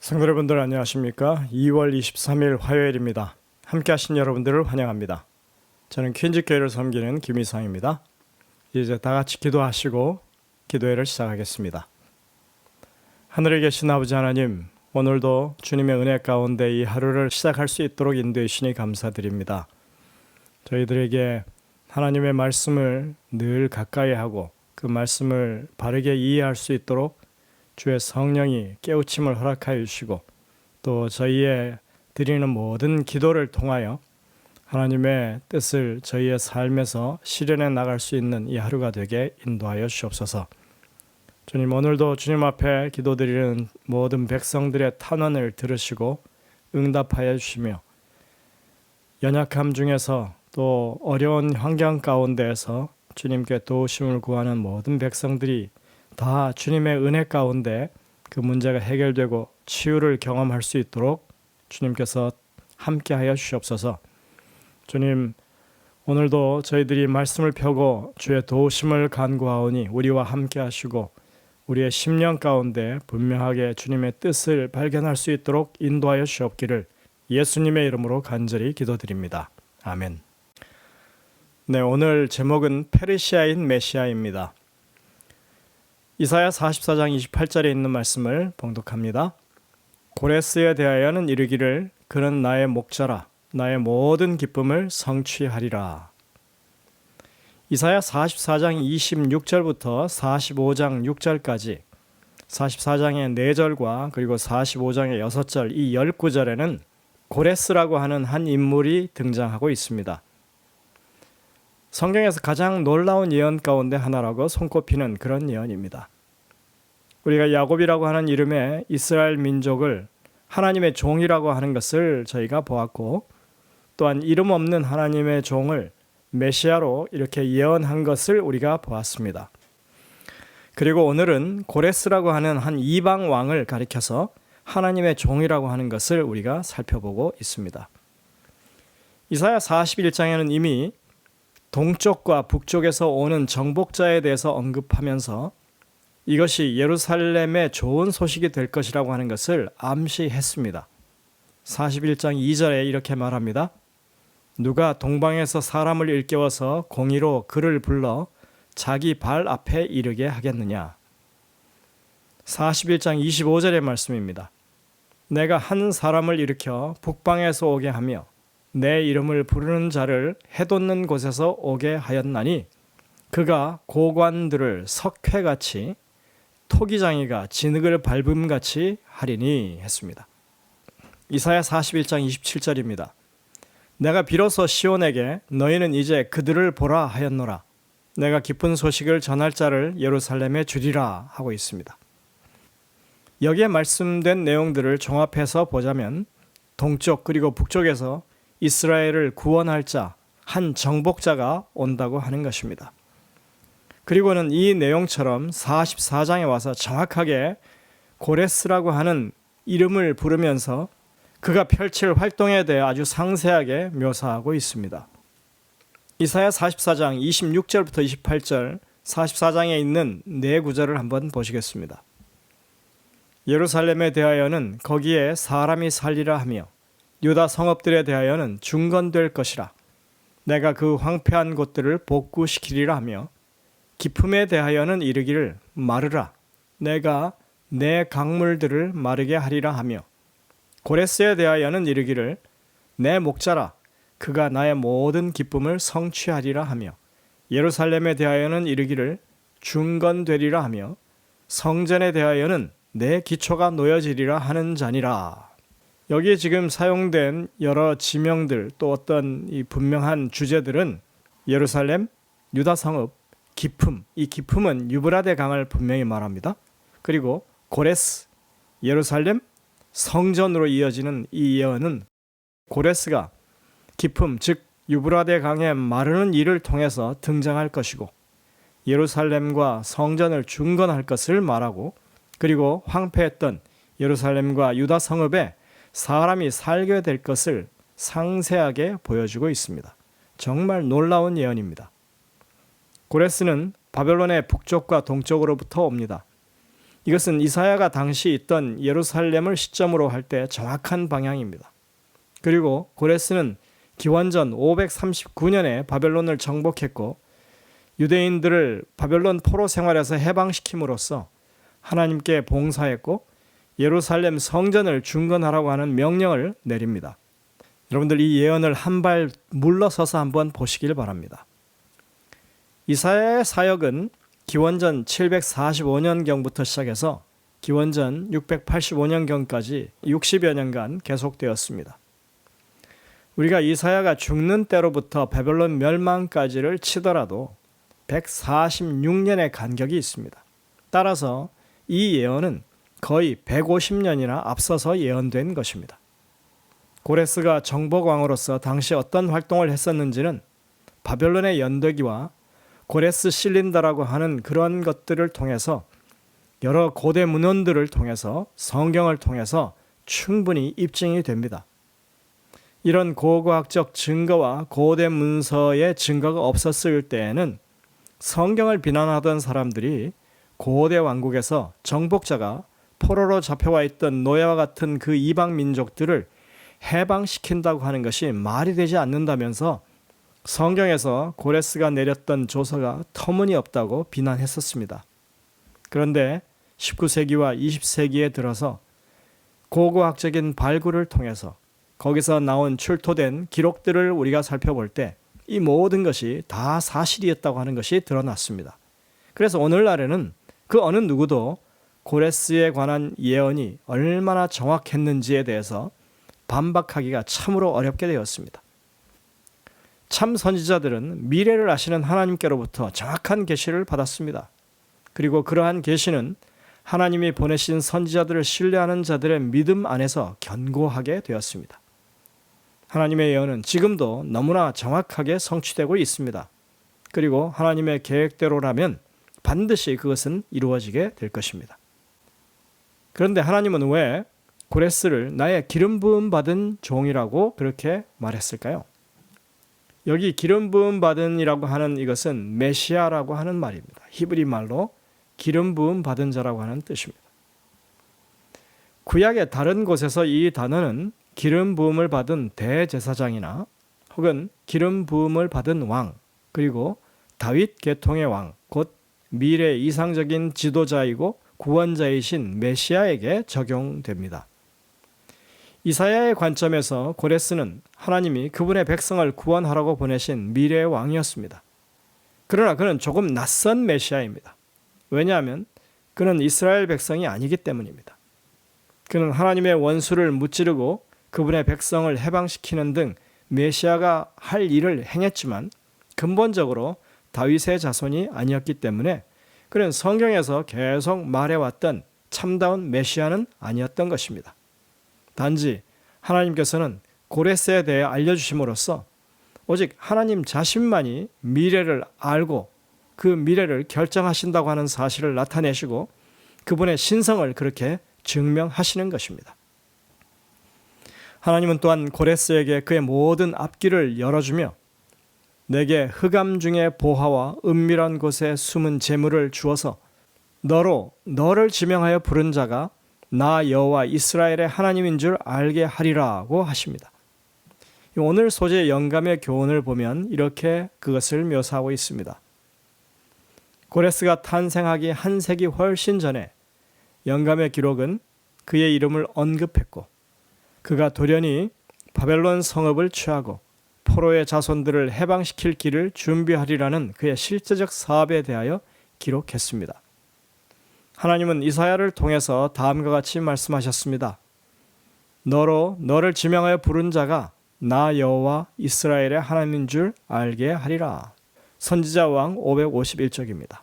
성도 여러분들 안녕하십니까? 2월 23일 화요일입니다. 함께 하신 여러분들을 환영합니다. 저는 퀸즈교회를 섬기는 김희상입니다. 이제 다 같이 기도하시고 기도회를 시작하겠습니다. 하늘에 계신 아버지 하나님, 오늘도 주님의 은혜 가운데 이 하루를 시작할 수 있도록 인도해 주시니 감사드립니다. 저희들에게 하나님의 말씀을 늘 가까이 하고 그 말씀을 바르게 이해할 수 있도록 주의 성령이 깨우침을 허락하여 주시고 또 저희의 드리는 모든 기도를 통하여 하나님의 뜻을 저희의 삶에서 실현해 나갈 수 있는 이 하루가 되게 인도하여 주옵소서. 주님, 오늘도 주님 앞에 기도드리는 모든 백성들의 탄원을 들으시고 응답하여 주시며 연약함 중에서 또 어려운 환경 가운데에서 주님께 도우심을 구하는 모든 백성들이 다 주님의 은혜 가운데 그 문제가 해결되고 치유를 경험할 수 있도록 주님께서 함께하여 주시옵소서. 주님, 오늘도 저희들이 말씀을 펴고 주의 도우심을 간구하오니 우리와 함께하시고 우리의 심령 가운데 분명하게 주님의 뜻을 발견할 수 있도록 인도하여 주옵기를 예수님의 이름으로 간절히 기도드립니다. 아멘. 네, 오늘 제목은 페르시아인 메시아입니다. 이사야 44장 28절에 있는 말씀을 봉독합니다. 고레스에 대하여는 이르기를 그는 나의 목자라 나의 모든 기쁨을 성취하리라. 이사야 44장 26절부터 45장 6절까지 44장의 4절과 그리고 45장의 6절 이 19절에는 고레스라고 하는 한 인물이 등장하고 있습니다. 성경에서 가장 놀라운 예언 가운데 하나라고 손꼽히는 그런 예언입니다. 우리가 야곱이라고 하는 이름의 이스라엘 민족을 하나님의 종이라고 하는 것을 저희가 보았고 또한 이름 없는 하나님의 종을 메시아로 이렇게 예언한 것을 우리가 보았습니다. 그리고 오늘은 고레스라고 하는 한 이방 왕을 가리켜서 하나님의 종이라고 하는 것을 우리가 살펴보고 있습니다. 이사야 41장에는 이미 동쪽과 북쪽에서 오는 정복자에 대해서 언급하면서 이것이 예루살렘의 좋은 소식이 될 것이라고 하는 것을 암시했습니다. 41장 2절에 이렇게 말합니다. 누가 동방에서 사람을 일깨워서 공의로 그를 불러 자기 발 앞에 이르게 하겠느냐. 41장 25절의 말씀입니다. 내가 한 사람을 일으켜 북방에서 오게 하며 내 이름을 부르는 자를 해돋는 곳에서 오게 하였나니 그가 고관들을 석회같이 토기장이가 진흙을 밟음같이 하리니 했습니다. 이사야 41장 27절입니다. 내가 비로소 시온에게 너희는 이제 그들을 보라 하였노라. 내가 기쁜 소식을 전할 자를 예루살렘에 주리라 하고 있습니다. 여기에 말씀된 내용들을 종합해서 보자면 동쪽 그리고 북쪽에서 이스라엘을 구원할 자, 한 정복자가 온다고 하는 것입니다. 그리고는 이 내용처럼 44장에 와서 정확하게 고레스라고 하는 이름을 부르면서 그가 펼칠 활동에 대해 아주 상세하게 묘사하고 있습니다. 이사야 44장 26절부터 28절, 44장에 있는 네 구절을 한번 보시겠습니다. 예루살렘에 대하여는 거기에 사람이 살리라 하며 유다 성읍들에 대하여는 중건될 것이라. 내가 그 황폐한 곳들을 복구시키리라 하며 기품에 대하여는 이르기를 마르라. 내가 내 강물들을 마르게 하리라 하며 고레스에 대하여는 이르기를 내 목자라. 그가 나의 모든 기쁨을 성취하리라 하며 예루살렘에 대하여는 이르기를 중건되리라 하며 성전에 대하여는 내 기초가 놓여지리라 하는 자니라. 여기에 지금 사용된 여러 지명들 또 어떤 이 분명한 주제들은 예루살렘, 유다 성읍, 기품, 이 기품은 유브라데 강을 분명히 말합니다. 그리고 고레스, 예루살렘, 성전으로 이어지는 이 예언은 고레스가 기품, 즉 유브라데 강에 마르는 일을 통해서 등장할 것이고 예루살렘과 성전을 중건할 것을 말하고 그리고 황폐했던 예루살렘과 유다 성읍에 사람이 살게 될 것을 상세하게 보여주고 있습니다. 정말 놀라운 예언입니다. 고레스는 바벨론의 북쪽과 동쪽으로부터 옵니다. 이것은 이사야가 당시 있던 예루살렘을 시점으로 할 때 정확한 방향입니다. 그리고 고레스는 기원전 539년에 바벨론을 정복했고 유대인들을 바벨론 포로 생활에서 해방시킴으로써 하나님께 봉사했고 예루살렘 성전을 중건하라고 하는 명령을 내립니다. 여러분들 이 예언을 한 발 물러서서 한번 보시길 바랍니다. 이사야의 사역은 기원전 745년경부터 시작해서 기원전 685년경까지 60여 년간 계속되었습니다. 우리가 이사야가 죽는 때로부터 바벨론 멸망까지를 치더라도 146년의 간격이 있습니다. 따라서 이 예언은 거의 150년이나 앞서서 예언된 것입니다. 고레스가 정복왕으로서 당시 어떤 활동을 했었는지는 바벨론의 연대기와 고레스 실린다라고 하는 그런 것들을 통해서 여러 고대 문헌들을 통해서 성경을 통해서 충분히 입증이 됩니다. 이런 고고학적 증거와 고대 문서의 증거가 없었을 때에는 성경을 비난하던 사람들이 고대 왕국에서 정복자가 포로로 잡혀와 있던 노예와 같은 그 이방 민족들을 해방시킨다고 하는 것이 말이 되지 않는다면서 성경에서 고레스가 내렸던 조서가 터무니없다고 비난했었습니다. 그런데 19세기와 20세기에 들어서 고고학적인 발굴을 통해서 거기서 나온 출토된 기록들을 우리가 살펴볼 때 이 모든 것이 다 사실이었다고 하는 것이 드러났습니다. 그래서 오늘날에는 그 어느 누구도 고레스에 관한 예언이 얼마나 정확했는지에 대해서 반박하기가 참으로 어렵게 되었습니다. 참 선지자들은 미래를 아시는 하나님께로부터 정확한 계시를 받았습니다. 그리고 그러한 계시는 하나님이 보내신 선지자들을 신뢰하는 자들의 믿음 안에서 견고하게 되었습니다. 하나님의 예언은 지금도 너무나 정확하게 성취되고 있습니다. 그리고 하나님의 계획대로라면 반드시 그것은 이루어지게 될 것입니다. 그런데 하나님은 왜 고레스를 나의 기름 부음 받은 종이라고 그렇게 말했을까요? 여기 기름 부음 받은이라고 하는 이것은 메시아라고 하는 말입니다. 히브리 말로 기름 부음 받은 자라고 하는 뜻입니다. 구약의 다른 곳에서 이 단어는 기름 부음을 받은 대제사장이나 혹은 기름 부음을 받은 왕, 그리고 다윗 계통의 왕, 곧 미래 이상적인 지도자이고 구원자이신 메시아에게 적용됩니다. 이사야의 관점에서 고레스는 하나님이 그분의 백성을 구원하라고 보내신 미래의 왕이었습니다. 그러나 그는 조금 낯선 메시아입니다. 왜냐하면 그는 이스라엘 백성이 아니기 때문입니다. 그는 하나님의 원수를 무찌르고 그분의 백성을 해방시키는 등 메시아가 할 일을 행했지만 근본적으로 다윗의 자손이 아니었기 때문에 그는 성경에서 계속 말해왔던 참다운 메시아는 아니었던 것입니다. 단지 하나님께서는 고레스에 대해 알려주심으로써 오직 하나님 자신만이 미래를 알고 그 미래를 결정하신다고 하는 사실을 나타내시고 그분의 신성을 그렇게 증명하시는 것입니다. 하나님은 또한 고레스에게 그의 모든 앞길을 열어주며 내게 흑암 중에 보화와 은밀한 곳에 숨은 재물을 주어서 너를 지명하여 부른 자가 나 여호와 이스라엘의 하나님인 줄 알게 하리라고 하십니다. 오늘 소재 영감의 교훈을 보면 이렇게 그것을 묘사하고 있습니다. 고레스가 탄생하기 한 세기 훨씬 전에 영감의 기록은 그의 이름을 언급했고 그가 돌연히 바벨론 성읍을 취하고 포로의 자손들을 해방시킬 길을 준비하리라는 그의 실제적 사업에 대하여 기록했습니다. 하나님은 이사야를 통해서 다음과 같이 말씀하셨습니다. 너를 지명하여 부른 자가 나 여호와 이스라엘의 하나님인 줄 알게 하리라. 선지자 왕 551쪽입니다.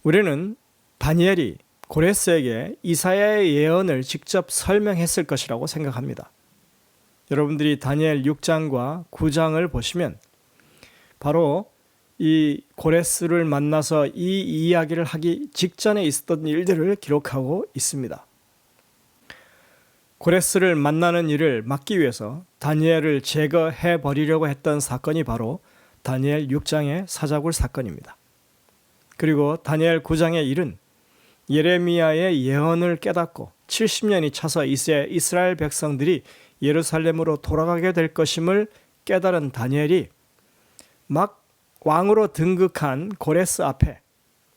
우리는 다니엘이 고레스에게 이사야의 예언을 직접 설명했을 것이라고 생각합니다. 여러분들이 다니엘 6장과 9장을 보시면 바로 이 고레스를 만나서 이 이야기를 하기 직전에 있었던 일들을 기록하고 있습니다. 고레스를 만나는 일을 막기 위해서 다니엘을 제거해 버리려고 했던 사건이 바로 다니엘 6장의 사자굴 사건입니다. 그리고 다니엘 9장의 일은 예레미야의 예언을 깨닫고 70년이 차서 이제 이스라엘 백성들이 예루살렘으로 돌아가게 될 것임을 깨달은 다니엘이 막 왕으로 등극한 고레스 앞에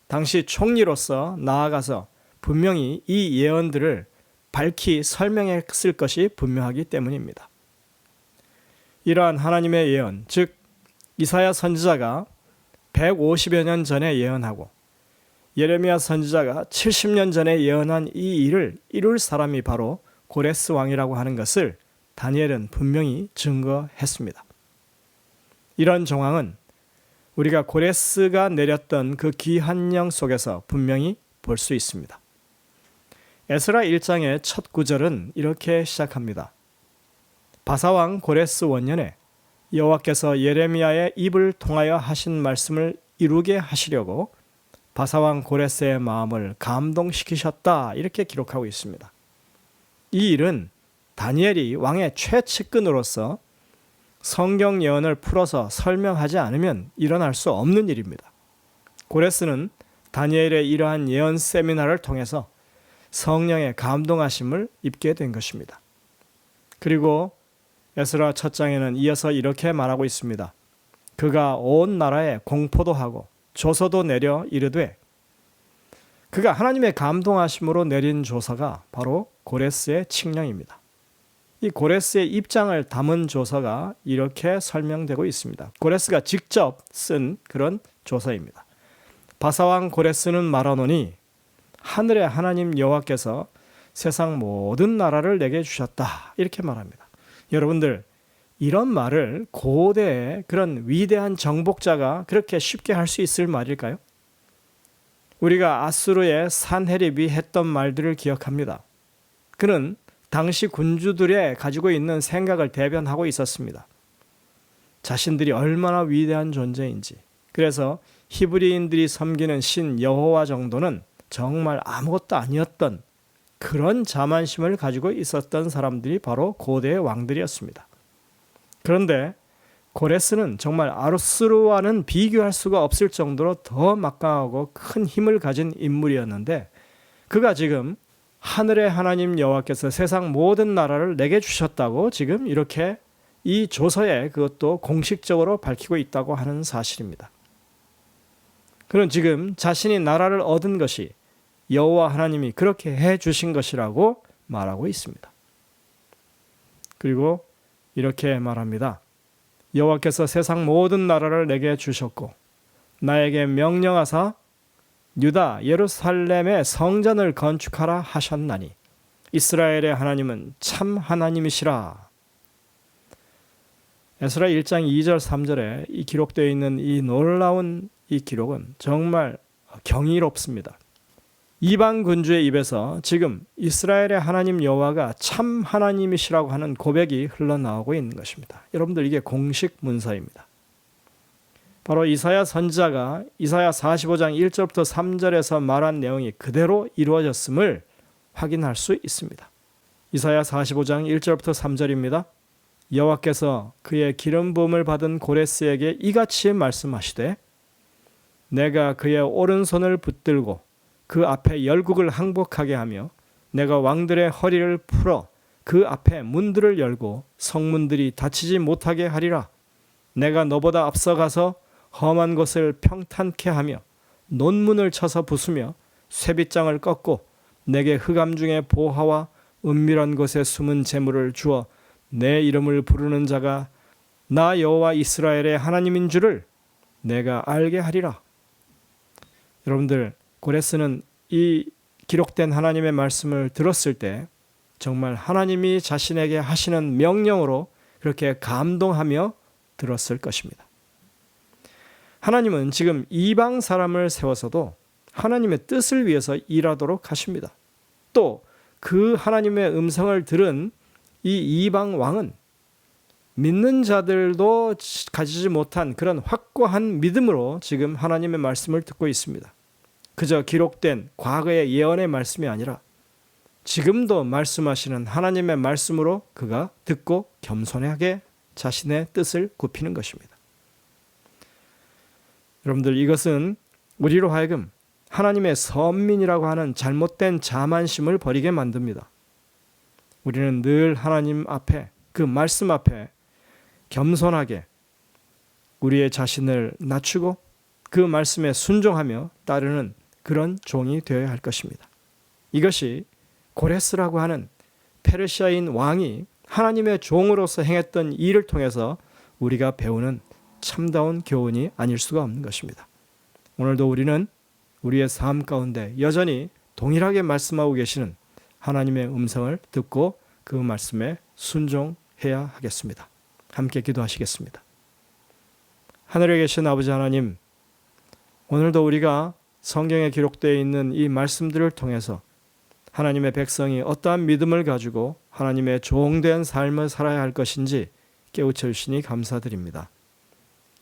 당시 총리로서 나아가서 분명히 이 예언들을 밝히 설명했을 것이 분명하기 때문입니다. 이러한 하나님의 예언, 즉 이사야 선지자가 150여 년 전에 예언하고 예레미야 선지자가 70년 전에 예언한 이 일을 이룰 사람이 바로 고레스 왕이라고 하는 것을 다니엘은 분명히 증거했습니다. 이런 정황은 우리가 고레스가 내렸던 그 기한령 속에서 분명히 볼 수 있습니다. 에스라 1장의 첫 구절은 이렇게 시작합니다. 바사왕 고레스 원년에 여호와께서 예레미야의 입을 통하여 하신 말씀을 이루게 하시려고 바사왕 고레스의 마음을 감동시키셨다, 이렇게 기록하고 있습니다. 이 일은 다니엘이 왕의 최측근으로서 성경 예언을 풀어서 설명하지 않으면 일어날 수 없는 일입니다. 고레스는 다니엘의 이러한 예언 세미나를 통해서 성령의 감동하심을 입게 된 것입니다. 그리고 에스라 첫 장에는 이어서 이렇게 말하고 있습니다. 그가 온 나라에 공포도 하고 조서도 내려 이르되, 그가 하나님의 감동하심으로 내린 조서가 바로 고레스의 칙령입니다. 이 고레스의 입장을 담은 조서가 이렇게 설명되고 있습니다. 고레스가 직접 쓴 그런 조서입니다. 바사왕 고레스는 말하노니 하늘의 하나님 여호와께서 세상 모든 나라를 내게 주셨다, 이렇게 말합니다. 여러분들, 이런 말을 고대의 그런 위대한 정복자가 그렇게 쉽게 할 수 있을 말일까요? 우리가 아수르의 산헤립이 했던 말들을 기억합니다. 그는 당시 군주들의 가지고 있는 생각을 대변하고 있었습니다. 자신들이 얼마나 위대한 존재인지. 그래서 히브리인들이 섬기는 신 여호와 정도는 정말 아무것도 아니었던 그런 자만심을 가지고 있었던 사람들이 바로 고대의 왕들이었습니다. 그런데 고레스는 정말 아수르와는 비교할 수가 없을 정도로 더 막강하고 큰 힘을 가진 인물이었는데, 그가 지금 하늘의 하나님 여호와께서 세상 모든 나라를 내게 주셨다고 지금 이렇게 이 조서에 그것도 공식적으로 밝히고 있다고 하는 사실입니다. 그는 지금 자신이 나라를 얻은 것이 여호와 하나님이 그렇게 해 주신 것이라고 말하고 있습니다. 그리고 이렇게 말합니다. 여호와께서 세상 모든 나라를 내게 주셨고 나에게 명령하사 유다 예루살렘의 성전을 건축하라 하셨나니 이스라엘의 하나님은 참 하나님이시라. 에스라 1장 2절 3절에 이 기록되어 있는 이 놀라운 이 기록은 정말 경이롭습니다. 이방 군주의 입에서 지금 이스라엘의 하나님 여호와가 참 하나님이시라고 하는 고백이 흘러나오고 있는 것입니다. 여러분들, 이게 공식 문서입니다. 바로 이사야 선지자가 이사야 45장 1절부터 3절에서 말한 내용이 그대로 이루어졌음을 확인할 수 있습니다. 이사야 45장 1절부터 3절입니다. 여호와께서 그의 기름 부음을 받은 고레스에게 이같이 말씀하시되, 내가 그의 오른손을 붙들고 그 앞에 열국을 항복하게 하며 내가 왕들의 허리를 풀어 그 앞에 문들을 열고 성문들이 닫히지 못하게 하리라. 내가 너보다 앞서가서 험한 곳을 평탄케 하며 논문을 쳐서 부수며 쇠빗장을 꺾고 내게 흑암 중에 보화와 은밀한 곳에 숨은 재물을 주어 내 이름을 부르는 자가 나 여호와 이스라엘의 하나님인 줄을 내가 알게 하리라. 여러분들, 고레스는 이 기록된 하나님의 말씀을 들었을 때 정말 하나님이 자신에게 하시는 명령으로 그렇게 감동하며 들었을 것입니다. 하나님은 지금 이방 사람을 세워서도 하나님의 뜻을 위해서 일하도록 하십니다. 또 그 하나님의 음성을 들은 이 이방 왕은 믿는 자들도 가지지 못한 그런 확고한 믿음으로 지금 하나님의 말씀을 듣고 있습니다. 그저 기록된 과거의 예언의 말씀이 아니라 지금도 말씀하시는 하나님의 말씀으로 그가 듣고 겸손하게 자신의 뜻을 굽히는 것입니다. 여러분들, 이것은 우리로 하여금 하나님의 선민이라고 하는 잘못된 자만심을 버리게 만듭니다. 우리는 늘 하나님 앞에, 그 말씀 앞에 겸손하게 우리의 자신을 낮추고 그 말씀에 순종하며 따르는 그런 종이 되어야 할 것입니다. 이것이 고레스라고 하는 페르시아인 왕이 하나님의 종으로서 행했던 일을 통해서 우리가 배우는 참다운 교훈이 아닐 수가 없는 것입니다. 오늘도 우리는 우리의 삶 가운데 여전히 동일하게 말씀하고 계시는 하나님의 음성을 듣고 그 말씀에 순종해야 하겠습니다. 함께 기도하시겠습니다. 하늘에 계신 아버지 하나님, 오늘도 우리가 성경에 기록되어 있는 이 말씀들을 통해서 하나님의 백성이 어떠한 믿음을 가지고 하나님의 종된 삶을 살아야 할 것인지 깨우쳐 주시니 감사드립니다.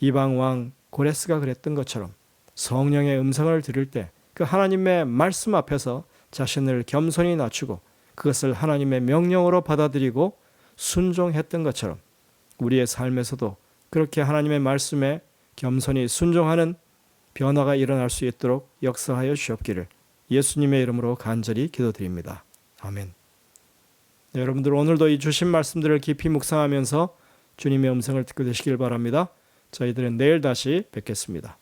이방 왕 고레스가 그랬던 것처럼 성령의 음성을 들을 때 그 하나님의 말씀 앞에서 자신을 겸손히 낮추고 그것을 하나님의 명령으로 받아들이고 순종했던 것처럼 우리의 삶에서도 그렇게 하나님의 말씀에 겸손히 순종하는 변화가 일어날 수 있도록 역사하여 주옵기를 예수님의 이름으로 간절히 기도드립니다. 아멘. 네, 여러분들 오늘도 이 주신 말씀들을 깊이 묵상하면서 주님의 음성을 듣게 되시길 바랍니다. 저희들은 내일 다시 뵙겠습니다.